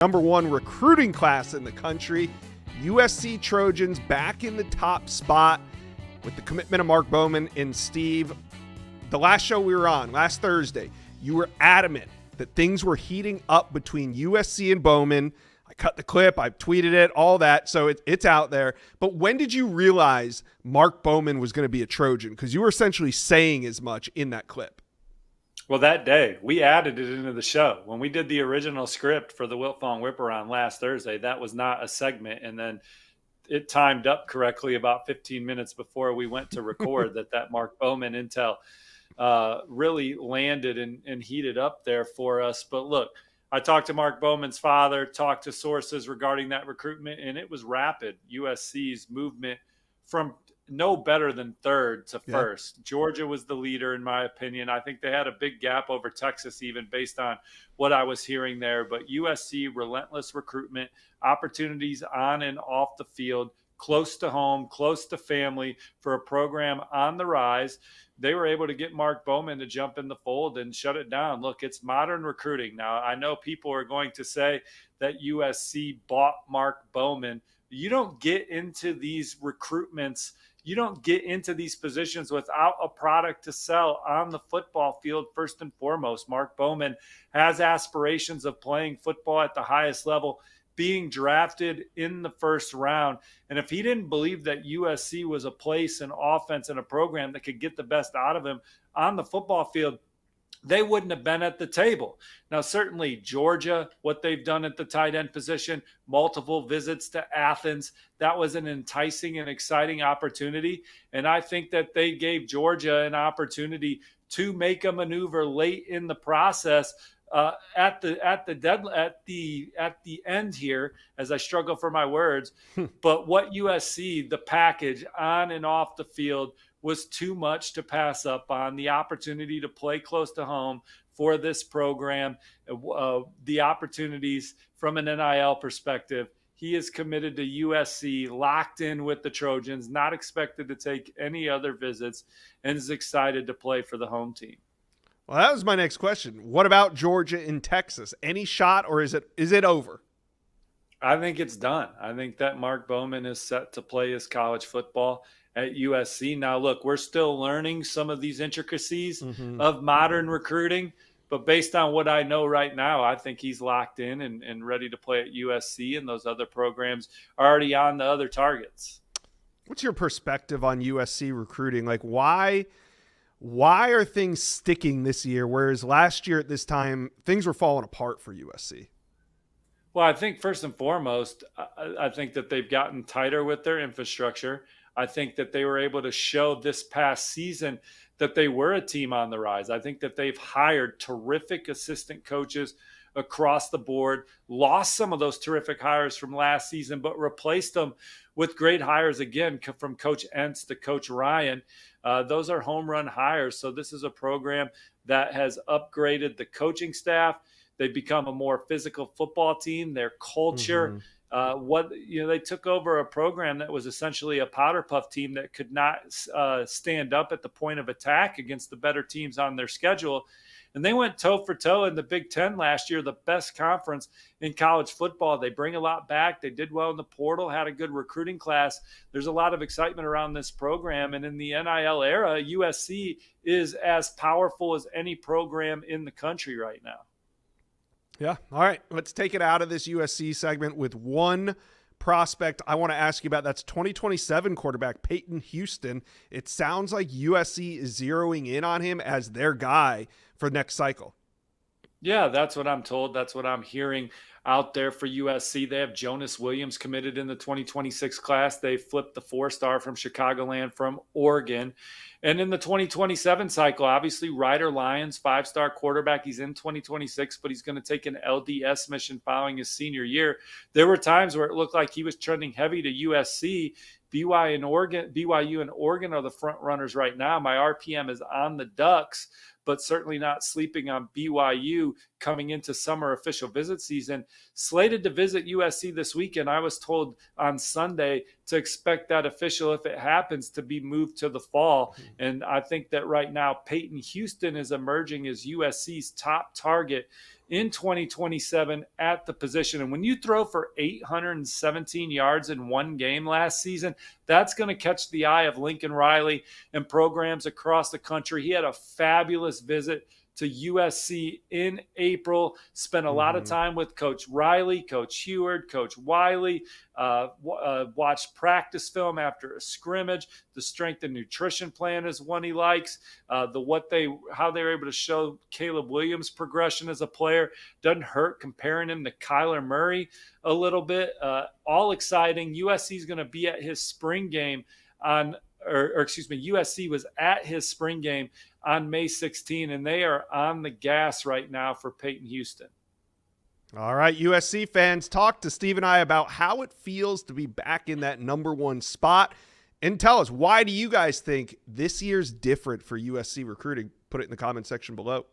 #1 recruiting class in the country. USC Trojans back in the top spot with the commitment of Mark Bowman. And Steve, the last show we were on, last Thursday, you were adamant that things were heating up between USC and Bowman. I cut the clip, I tweeted it, all that, so it's out there. But when did you realize Mark Bowman was going to be a Trojan? Because you were essentially saying as much in that clip. Well, that day, we added it into the show. When we did the original script for the Wiltfong Whip-Around last Thursday, that was not a segment. And then it timed up correctly about 15 minutes before we went to record that Mark Bowman intel really landed and heated up there for us. But look, I talked to Mark Bowman's father, talked to sources regarding that recruitment, and it was rapid. USC's movement from no better than third to first. Yeah. Georgia was the leader, in my opinion. I think they had a big gap over Texas, even based on what I was hearing there. But USC, relentless recruitment, opportunities on and off the field, close to home, close to family, for a program on the rise. They were able to get Mark Bowman to jump in the fold and shut it down. Look, it's modern recruiting. Now, I know people are going to say that USC bought Mark Bowman. You don't get into these recruitments, you don't get into these positions without a product to sell on the football field. First and foremost, Mark Bowman has aspirations of playing football at the highest level, being drafted in the first round. And if he didn't believe that USC was a place, an offense, and a program that could get the best out of him on the football field, they wouldn't have been at the table. Now, certainly Georgia, what they've done at the tight end position, multiple visits to Athens, that was an enticing and exciting opportunity. And I think that they gave Georgia an opportunity to make a maneuver late in the process at the end here, as I struggle for my words. But what USC, the package on and off the field, was too much to pass up on. The opportunity to play close to home for this program, the opportunities from an NIL perspective. He is committed to USC, locked in with the Trojans, not expected to take any other visits, and is excited to play for the home team. Well, that was my next question. What about Georgia and Texas? Any shot, or is it over? I think it's done. I think that Mark Bowman is set to play his college football at USC. Now, look, we're still learning some of these intricacies of modern recruiting, but based on what I know right now, I think he's locked in and ready to play at USC, and those other programs are already on the other targets. What's your perspective on USC recruiting? Like, why are things sticking this year, whereas last year at this time, things were falling apart for USC? Well, I think first and foremost, I think that they've gotten tighter with their infrastructure. I think that they were able to show this past season that they were a team on the rise. I think that they've hired terrific assistant coaches across the board, lost some of those terrific hires from last season, but replaced them with great hires again, from Coach Entz to Coach Ryan. Those are home run hires. So this is a program that has upgraded the coaching staff. They've become a more physical football team. Their culture, they took over a program that was essentially a powder puff team that could not stand up at the point of attack against the better teams on their schedule. And they went toe for toe in the Big Ten last year, the best conference in college football. They bring a lot back. They did well in the portal, had a good recruiting class. There's a lot of excitement around this program. And in the NIL era, USC is as powerful as any program in the country right now. Yeah. All right. Let's take it out of this USC segment with one prospect I want to ask you about. That's 2027 quarterback Peyton Houston. It sounds like USC is zeroing in on him as their guy for next cycle. Yeah, that's what I'm told. That's what I'm hearing out there for USC. They have Jonas Williams committed in the 2026 class. They flipped the 4-star from Chicagoland from Oregon. And in the 2027 cycle, obviously Ryder Lyons, 5-star quarterback. He's in 2026, but he's going to take an LDS mission following his senior year. There were times where it looked like he was trending heavy to USC. BYU and Oregon are the front runners right now. My RPM is on the Ducks, but certainly not sleeping on BYU coming into summer official visit season. Slated to visit USC this weekend. I was told on Sunday to expect that official, if it happens, to be moved to the fall. And I think that right now Peyton Houston is emerging as USC's top target in 2027 at the position. And when you throw for 817 yards in one game last season, that's going to catch the eye of Lincoln Riley and programs across the country. He had a fabulous visit to USC in April, spent a lot of time with Coach Riley, Coach Heward, Coach Wiley, watched practice film after a scrimmage. The strength and nutrition plan is one he likes. How they were able to show Caleb Williams' progression as a player doesn't hurt, comparing him to Kyler Murray a little bit. All exciting. USC is going to be at his spring game USC was at his spring game on May 16, and they are on the gas right now for Peyton Houston. All right, USC fans, talk to Steve and I about how it feels to be back in that number one spot. And tell us, why do you guys think this year's different for USC recruiting? Put it in the comment section below.